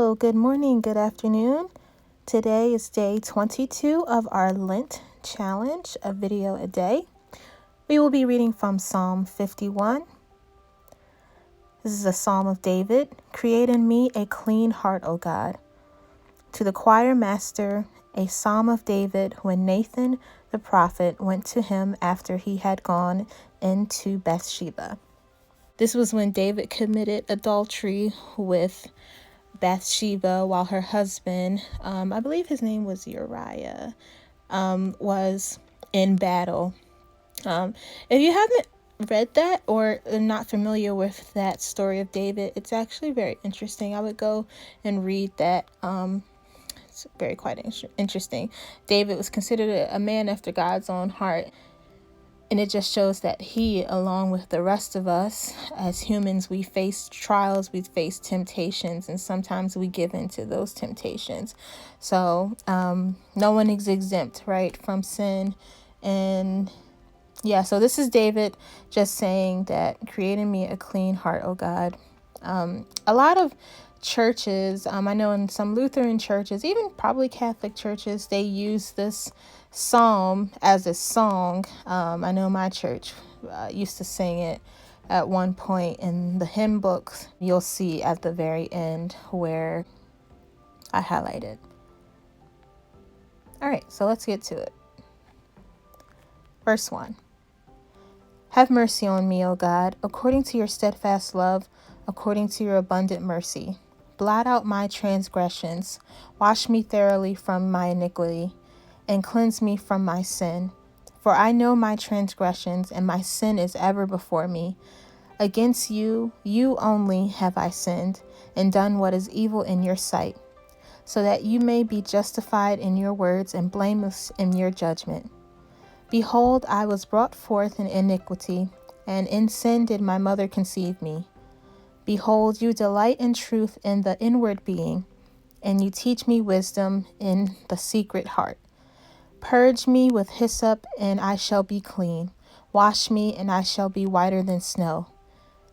Hello, good morning, good afternoon. Today is day 22 of our Lent challenge, a video a day. We will be reading from Psalm 51. This is a Psalm of David. Create in me a clean heart, O God. To the choir master, a Psalm of David when Nathan the prophet went to him after he had gone into Bathsheba. This was when David committed adultery with Bathsheba while her husband, I believe his name was Uriah, was in battle. If you haven't read that or are not familiar with that story of David, it's actually very interesting. I would go and read that. It's very quite interesting. David was considered a man after God's own heart. And it just shows that he, along with the rest of us as humans, we face trials, we face temptations, and sometimes we give in to those temptations. So no one is exempt, right, from sin. And yeah, so this is David just saying that, create in me a clean heart, O God. A lot of churches, I know in some Lutheran churches, even probably Catholic churches, they use this psalm as a song. I know my church used to sing it at one point in the hymn books. You'll see at the very end where I highlighted. All right, so let's get to it. Verse 1. Have mercy on me, O God, according to your steadfast love, according to your abundant mercy. Blot out my transgressions, wash me thoroughly from my iniquity, and cleanse me from my sin. For I know my transgressions, and my sin is ever before me. Against you, you only have I sinned, and done what is evil in your sight, so that you may be justified in your words and blameless in your judgment. Behold, I was brought forth in iniquity, and in sin did my mother conceive me. Behold, you delight in truth in the inward being, and you teach me wisdom in the secret heart. Purge me with hyssop, and I shall be clean. Wash me, and I shall be whiter than snow.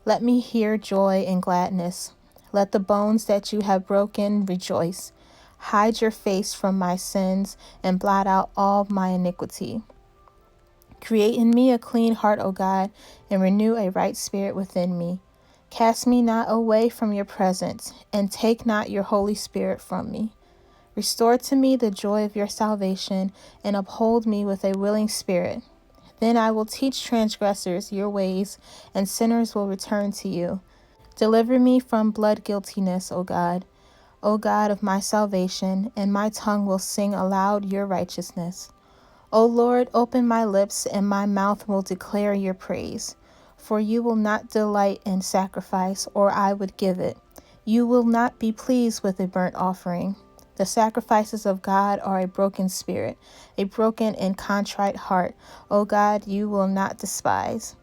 Let me hear joy and gladness. Let the bones that you have broken rejoice. Hide your face from my sins, and blot out all my iniquity. Create in me a clean heart, O God, and renew a right spirit within me. Cast me not away from your presence, and take not your Holy Spirit from me. Restore to me the joy of your salvation, and uphold me with a willing spirit. Then I will teach transgressors your ways, and sinners will return to you. Deliver me from blood guiltiness, O God of my salvation, and my tongue will sing aloud your righteousness. O Lord, open my lips, and my mouth will declare your praise. For you will not delight in sacrifice, or I would give it. You will not be pleased with a burnt offering. The sacrifices of God are a broken spirit, a broken and contrite heart. O God, you will not despise.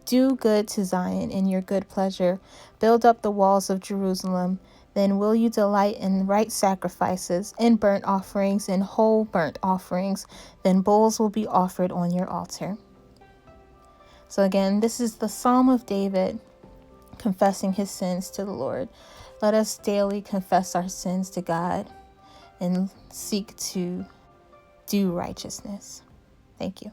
Do good to Zion in your good pleasure. Build up the walls of Jerusalem. Then will you delight in right sacrifices, in burnt offerings, in whole burnt offerings. Then bulls will be offered on your altar. So again, this is the Psalm of David confessing his sins to the Lord. Let us daily confess our sins to God and seek to do righteousness. Thank you.